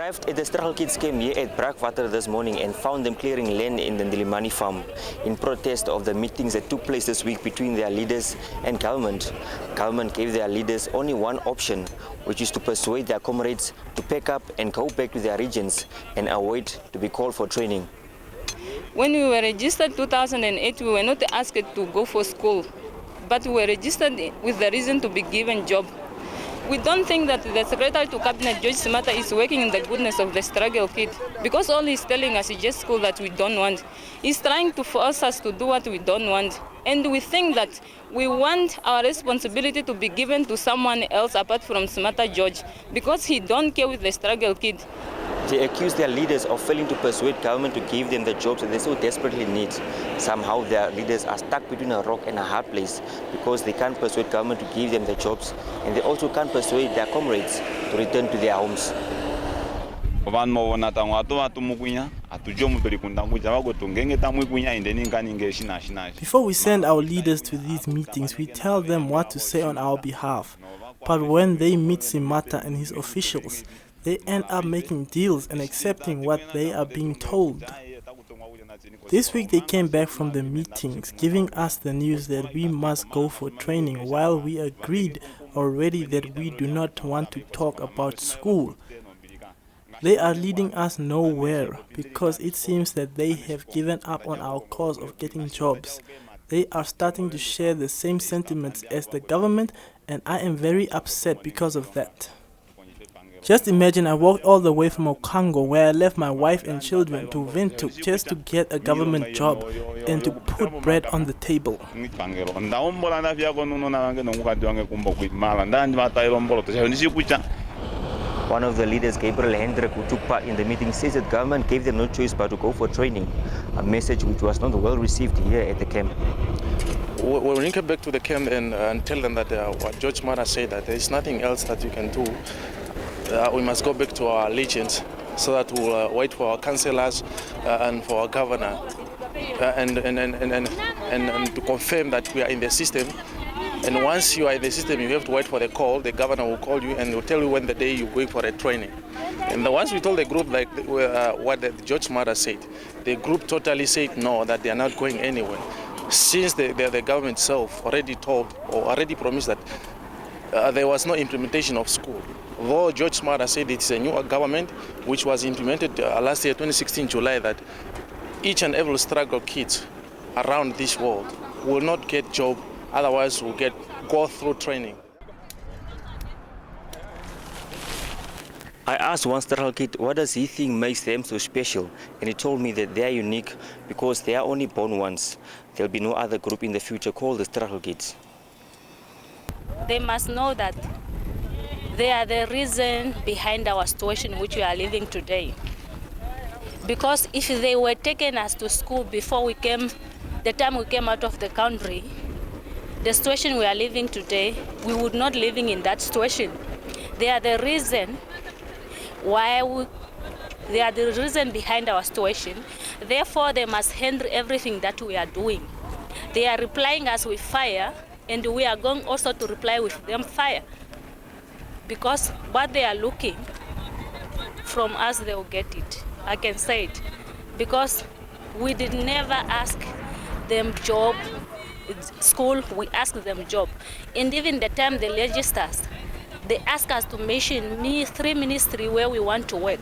arrived at the Struggle Kids camp here at Brakwater this morning and found them clearing land in the Ndilimani farm in protest of the meetings that took place this week between their leaders and government. Government gave their leaders only one option, which is to persuade their comrades to pack up and go back to their regions and await to be called for training. When we were registered in 2008, we were not asked to go for school, but we were registered with the reason to be given job. We don't think that the Secretary to Cabinet George Simataa is working in the goodness of the struggle kid, because all he's telling us is just school that we don't want. He's trying to force us to do what we don't want. And we think that we want our responsibility to be given to someone else apart from Simataa George, because he don't care with the struggle kid. They accuse their leaders of failing to persuade government to give them the jobs that they so desperately need. Somehow their leaders are stuck between a rock and a hard place because they can't persuade government to give them the jobs, and they also can't persuade their comrades to return to their homes. Before we send our leaders to these meetings, we tell them what to say on our behalf. But when they meet Simataa and his officials, they end up making deals and accepting what they are being told. This week they came back from the meetings, giving us the news that we must go for training, while we agreed already that we do not want to talk about school. They are leading us nowhere, because it seems that they have given up on our cause of getting jobs. They are starting to share the same sentiments as the government, and I am very upset because of that. Just imagine I walked all the way from Okango, where I left my wife and children, to Windhoek just to get a government job and to put bread on the table. One of the leaders, Gabriel Hendrik, who took part in the meeting, says that government gave them no choice but to go for training, a message which was not well received here at the camp. When we came back to the camp and tell them that what George Simataa said, that there is nothing else that we can do, we must go back to our allegiance, so that we'll wait for our councillors and for our governor and to confirm that we are in the system. And once you are in the system, you have to wait for the call. The governor will call you and will tell you when the day you go for a training. And once we told the group what George Simataa said, the group totally said no, that they are not going anywhere. Since the government itself already told or already promised that there was no implementation of school. Though George Simataa said it's a new government which was implemented last year, 2016 July, that each and every struggle kids around this world will not get job, otherwise will go through training. I asked one struggle kid what does he think makes them so special, and he told me that they are unique because they are only born once. There will be no other group in the future called the struggle kids. They must know that they are the reason behind our situation which we are living today. Because if they were taking us to school before we came, the time we came out of the country, the situation we are living today, we would not living in that situation. They are the reason they are the reason behind our situation. Therefore, they must handle everything that we are doing. They are replying us with fire, and we are going also to reply with them fire. Because what they are looking from us, they will get it. I can say it. Because we did never ask them job, school, we asked them job. And even the time they register us, they ask us to mention 3 ministries where we want to work.